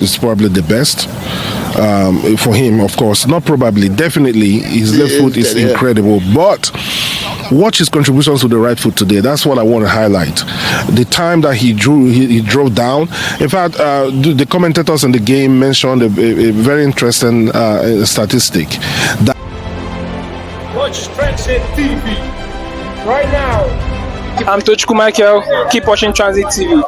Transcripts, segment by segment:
is probably the best. For him, of course, not probably, definitely, his left foot is incredible. But watch his contributions to the right foot today. That's what I want to highlight. The time that he drove down. In fact, the commentators in the game mentioned a very interesting statistic. Watch Transit TV right now. I'm Tochku Michael. Keep watching Transit TV.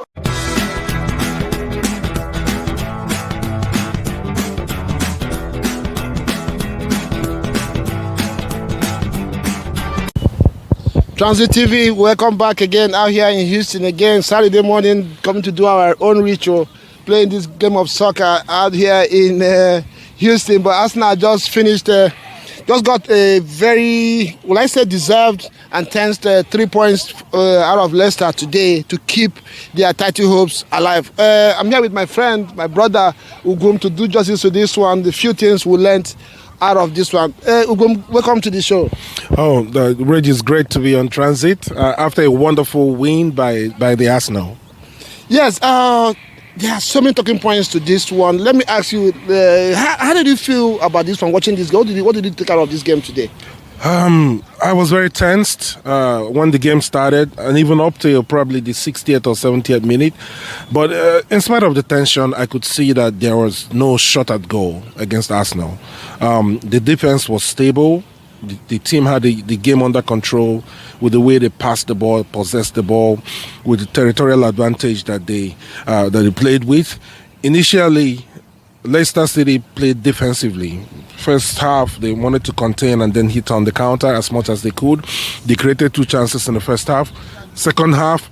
Transit TV, welcome back again out here in Houston again. Saturday morning, coming to do our own ritual, playing this game of soccer out here in Houston. But Arsenal just finished, just got a very, well, I said deserved and tense 3 points out of Leicester today to keep their title hopes alive. I'm here with my friend, my brother, Ugum, to do justice to this one. The few things we learned out of this one. Ugum, welcome to the show. Oh, Reg, is great to be on Transit after a wonderful win by the Arsenal. Yes, there are so many talking points to this one. Let me ask you, how did you feel about this one, watching this game? What did you take out of this game today? I was very tensed when the game started, and even up to probably the 60th or 70th minute. But in spite of the tension, I could see that there was no shot at goal against Arsenal. The defense was stable. The team had the game under control with the way they passed the ball, possessed the ball, with the territorial advantage that they played with. Initially, Leicester City played defensively. First half, they wanted to contain and then hit on the counter as much as they could. They created 2 chances in the first half. Second half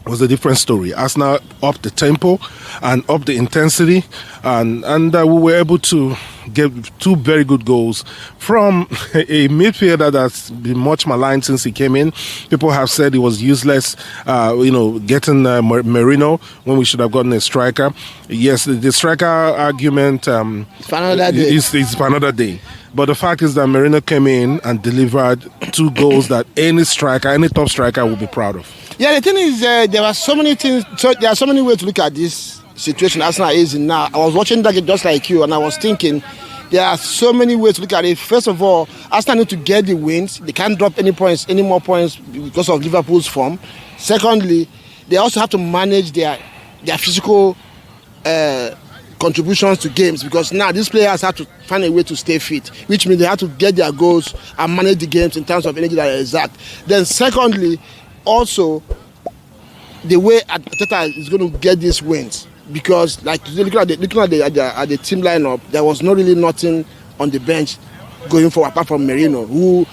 was a different story. Arsenal upped the tempo and upped the intensity, and we were able to get 2 very good goals from a midfielder that's been much maligned since he came in. People have said he was useless, getting Merino when we should have gotten a striker. Yes, the striker argument It's for another day. is for another day. But the fact is that Merino came in and delivered 2 goals that any top striker would be proud of. Yeah, the thing is, there are so many things. So there are so many ways to look at this situation Arsenal is in now. I was watching that game just like you, and I was thinking there are so many ways to look at it. First of all, Arsenal need to get the wins. They can't drop any more points because of Liverpool's form. Secondly, they also have to manage their physical contributions to games, because now these players have to find a way to stay fit, which means they have to get their goals and manage the games in terms of energy that is exact. Then secondly, also the way Arteta is going to get these wins, because like looking at the team lineup, there was nothing on the bench going forward apart from Merino, who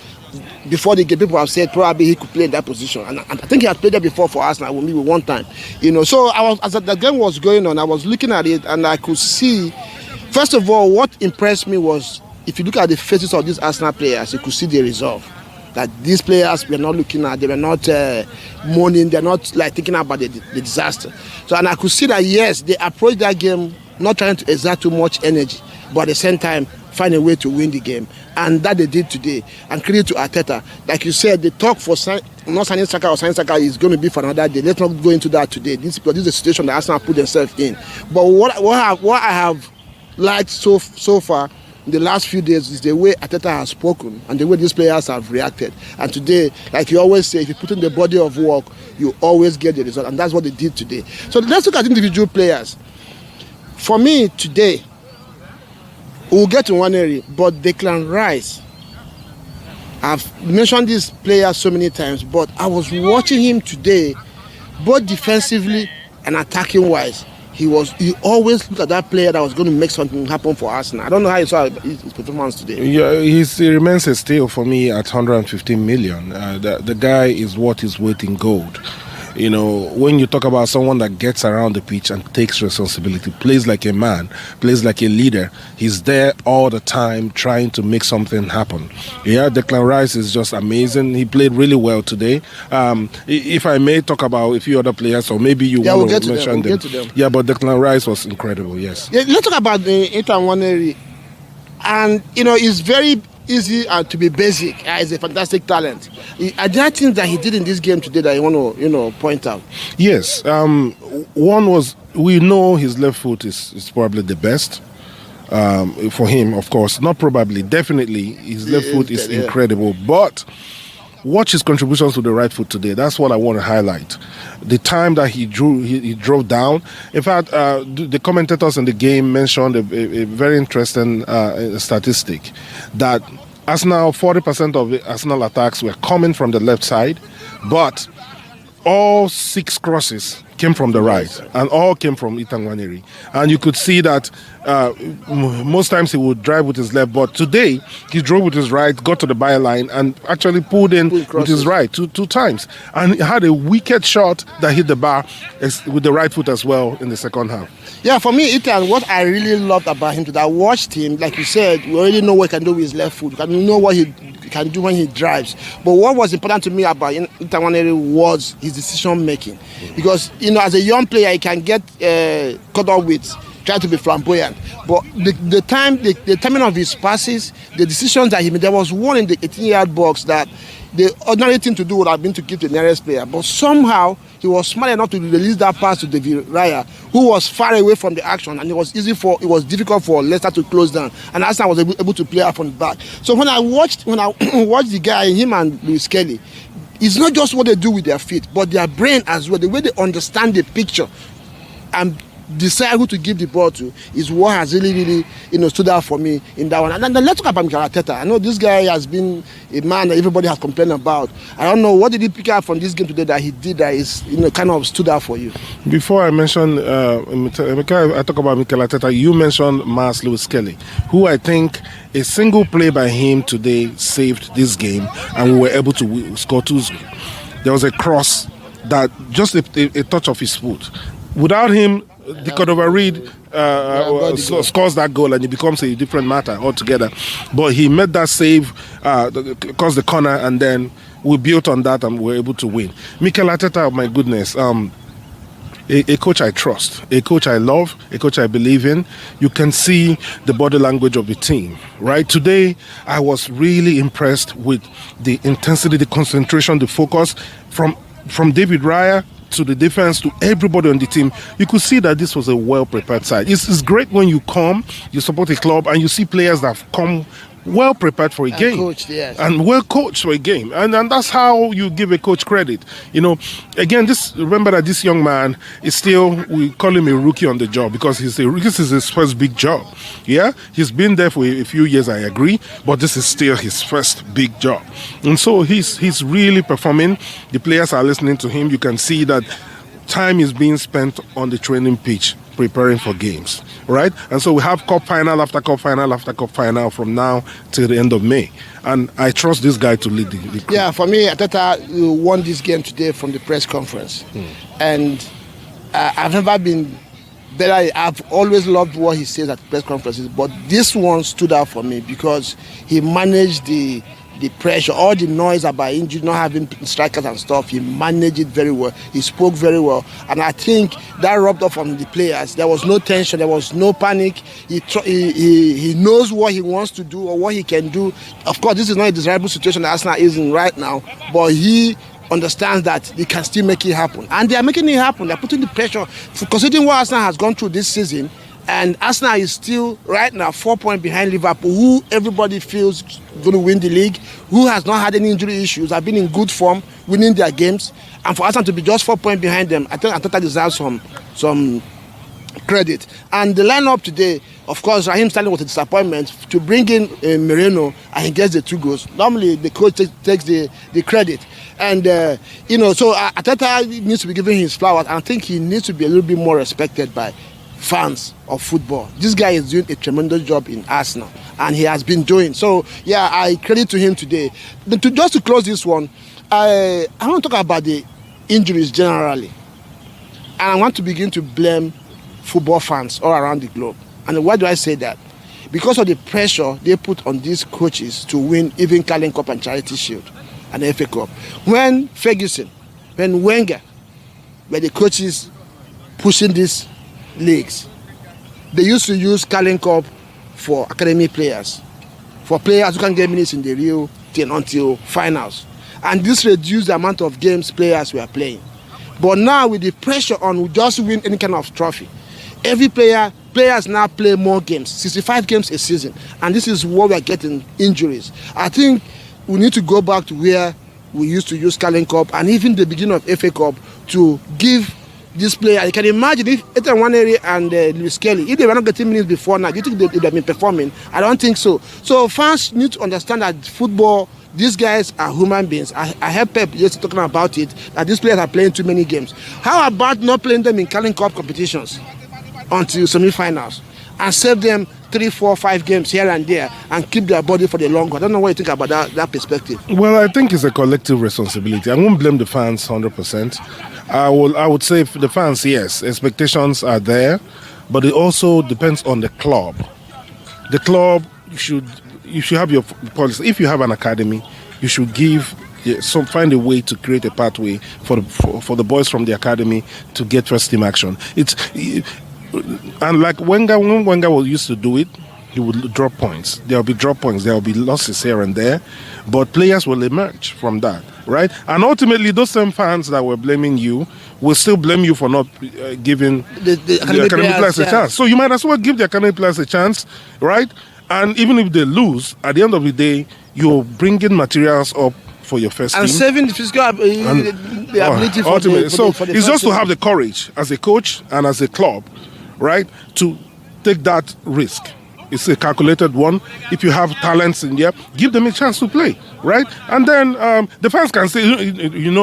before the game people have said probably he could play in that position, and I think he had played there before for Arsenal with me one time. So I was, as the game was going on, I was looking at it and I could see, first of all, what impressed me was, if you look at the faces of these Arsenal players, you could see the resolve. That these players were not looking at, they were not mourning, they're not like thinking about the disaster. So, and I could see that, yes, they approached that game not trying to exert too much energy, but at the same time, find a way to win the game. And that they did today. And credit to Arteta. Like you said, the talk for not signing striker or signing striker is going to be for another day. Let's not go into that today. This is a situation that Arsenal put themselves in. But what I have liked so far in the last few days is the way Arteta has spoken and the way these players have reacted. And today, like you always say, if you put in the body of work, you always get the result. And that's what they did today. So let's look at individual players. For me, today, we'll get to Nwaneri, but Declan Rice, I've mentioned this player so many times, but I was watching him today, both defensively and attacking wise. He always looked at that player that was going to make something happen for Arsenal. I don't know how you saw his performance today. Yeah, he remains a steal for me at 115 million. The guy is worth his weight in gold. When you talk about someone that gets around the pitch and takes responsibility, plays like a man, plays like a leader, he's there all the time trying to make something happen. Yeah, Declan Rice is just amazing. He played really well today. If I may talk about a few other players, or maybe you want to mention them. Yeah, but Declan Rice was incredible, yes. Yeah, let's talk about Ethan Nwaneri. And, it's very easy to be basic. He's a fantastic talent. Are there things that he did in this game today that you want to, point out? Yes. One was we know his left foot is probably the best. For him, of course, not probably, definitely, his left foot is incredible. But watch his contributions to the right foot today. That's what I want to highlight. The time that he drove down. In fact, the commentators in the game mentioned a very interesting statistic that Arsenal, 40% of the Arsenal attacks were coming from the left side, but all 6 crosses came from the right, and all came from Ethan Nwaneri. And you could see that most times he would drive with his left, but today he drove with his right, got to the byline, and actually pulled in with his right two times. And he had a wicked shot that hit the bar with the right foot as well in the second half. Yeah, for me, Ethan, what I really loved about him today, I watched him, like you said, we already know what he can do with his left foot. We know what he can do when he drives. But what was important to me about Ethan Nwaneri was his decision making. Because, as a young player, he can get caught up with trying to be flamboyant. But the timing of his passes, the decisions that he made, there was one in the 18-yard box that the ordinary thing to do would have been to give to the nearest player. But somehow, he was smart enough to release that pass to David Raya, who was far away from the action, and it was difficult for Leicester to close down, and Arsenal was able to play out from the back. So when I watched the guy, him and Lewis Kelly, it's not just what they do with their feet, but their brain as well. The way they understand the picture and decide who to give the ball to is what has really stood out for me in that one. And then let's talk about Mikel Arteta. I know this guy has been a man that everybody has complained about. I don't know, what did he pick up from this game today that he did that is kind of stood out for you? Before I mention I talk about Mikel Arteta, you mentioned Lewis Kelly, who I think a single play by him today saved this game, and we were able to score 2. There was a cross that just a touch of his foot. Without him, the Cordova Reed scores that goal, and it becomes a different matter altogether. But he made that save, caused the corner, and then we built on that and we were able to win. Mikel Arteta, my goodness, a coach I trust, a coach I love, a coach I believe in. You can see the body language of the team, right? Today, I was really impressed with the intensity, the concentration, the focus from David Raya to the defense, to everybody on the team. You could see that this was a well-prepared side. It's great when you come, you support a club, and you see players that have come well prepared for a game. Coached, yes. And well coached for a game. And that's how you give a coach credit. Again, remember that this young man is still, we call him a rookie on the job, because this is his first big job. Yeah? He's been there for a few years, I agree, but this is still his first big job. And so he's really performing. The players are listening to him. You can see that time is being spent on the training pitch preparing for games, right? And so we have cup final after cup final after cup final from now till the end of May. And I trust this guy to lead the group. Yeah, for me, Arteta won this game today from the press conference. And I've never been better. I've always loved what he says at press conferences, but this one stood out for me because he managed the pressure, all the noise about injury, not having strikers and stuff. He managed it very well. He spoke very well, and I think that rubbed off on the players. There was no tension, there was no panic. He knows what he wants to do or what he can do. Of course, this is not a desirable situation that Arsenal is in right now, but he understands that they can still make it happen, and they are making it happen. They're putting the pressure, considering what Arsenal has gone through this season. And Arsenal is still, right now, 4 points behind Liverpool, who everybody feels going to win the league, who has not had any injury issues, have been in good form, winning their games. And for Arsenal to be just 4 points behind them, I think Arteta deserves some credit. And the lineup today, of course, Raheem Sterling was a disappointment. To bring in Merino, and he gets the 2 goals. Normally, the coach takes the credit. And, so Arteta needs to be given his flowers. And I think he needs to be a little bit more respected by fans of football. This guy is doing a tremendous job in Arsenal, and he has been doing so. Yeah, I credit to him today. Just to close this one, I want to talk about the injuries generally, and I want to begin to blame football fans all around the globe. And why do I say that? Because of the pressure they put on these coaches to win even Carling Cup and Charity Shield and the FA Cup. When Ferguson, when Wenger were the coaches pushing these leagues, they used to use Carling Cup for academy players, for players who can get minutes in the real thing until finals, and this reduced the amount of games players were playing. But now with the pressure on, we just win any kind of trophy. Every players now play more games, 65 games a season, and this is what we are getting injuries. I think we need to go back to where we used to use Carling Cup and even the beginning of FA Cup to give this player. You can imagine if Ethan Nwaneri and Lewis Kelly, if they were not getting minutes before now, do you think they would have been performing? I don't think so. So fans need to understand that football, these guys are human beings. I heard Pep just talking about it, that these players are playing too many games. How about not playing them in Carling Cup competitions until semi-finals and save them 3, 4, 5 games here and there and keep their body for the long run? I don't know what you think about that perspective. Well, I think it's a collective responsibility. I won't blame the fans 100%. I would say for the fans, yes, expectations are there, but it also depends on the club. The club should have your policy. If you have an academy, you should find a way to create a pathway for the boys from the academy to get first team action. And like when Wenger used to do it, he would drop points. There will be drop points. There will be losses here and there, but players will emerge from that, right? And ultimately, those same fans that were blaming you will still blame you for not giving the academy players a chance. So you might as well give the academy players a chance, right? And even if they lose, at the end of the day, you're bringing materials up for your first and team. saving the physical ability for the So for the it's just team. to have the courage as a coach and as a club, right, to take that risk. It's a calculated one. If you have talents in there, give them a chance to play, right? And then the fans can say,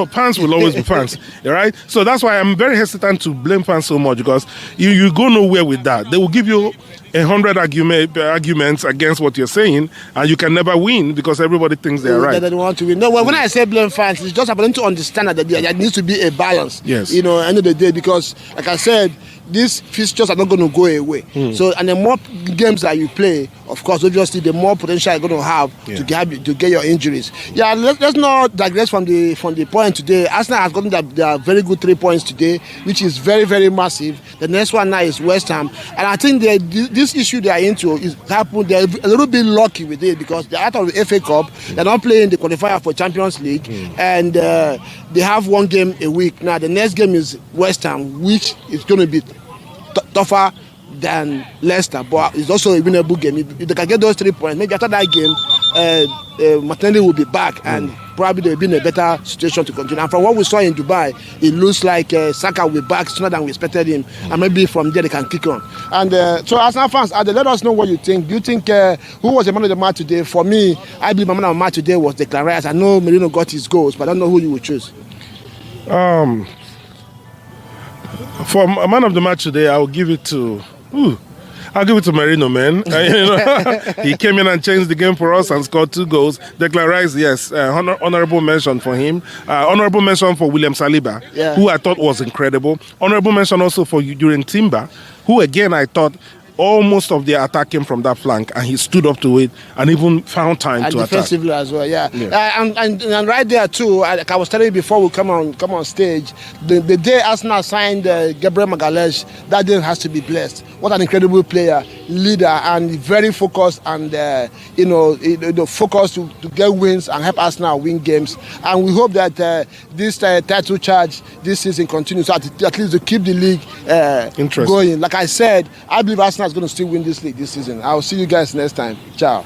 fans will always be fans, right? So that's why I'm very hesitant to blame fans so much, because you go nowhere with that. They will give you 100 arguments against what you're saying, and you can never win because everybody thinks they're right. They don't want to win. No, when I say blame fans, it's just about them to understand that there needs to be a balance. Yes. End of the day, because like I said, these fixtures are not going to go away. So, and the more games that you play, of course, obviously, the more potential you're going to have to get your injuries. Yeah, let's not digress from the point today. Arsenal has gotten their very good 3 points today, which is very, very massive. The next one now is West Ham, and I think this issue they are into is happened. They're a little bit lucky with it because they're out of the FA Cup. They're not playing the qualifier for Champions League, and they have one game a week. Now the next game is West Ham, which is going to be tougher than Leicester, but it's also a winnable game. If they can get those 3 points, maybe after that game, Martinelli will be back and probably they'll be in a better situation to continue. And from what we saw in Dubai, it looks like Saka will be back sooner than we expected him, and maybe from there they can kick on. And so Arsenal fans, let us know what you think. Do you think who was the man of the match today? For me, I believe the man of the match today was Declan Rice. I know Merino got his goals, but I don't know who you would choose. For a man of the match today, I'll give it to Merino, man. He came in and changed the game for us and scored 2 goals. Declan Rice, yes, honorable mention for him. Honorable mention for William Saliba, who I thought was incredible. Honorable mention also for During Timber, who again I thought almost of the attack came from that flank, and he stood up to it and even found time to attack. Defensively as well, and right there too, like I was telling you before we come on stage, the day Arsenal signed Gabriel Magalhaes, that day has to be blessed. What an incredible player, leader, and very focused, and focused to get wins and help Arsenal win games. And we hope that this title charge this season continues, so at least to keep the league going. Like I said, I believe Arsenal is going to still win this league this season. I will see you guys next time. Ciao.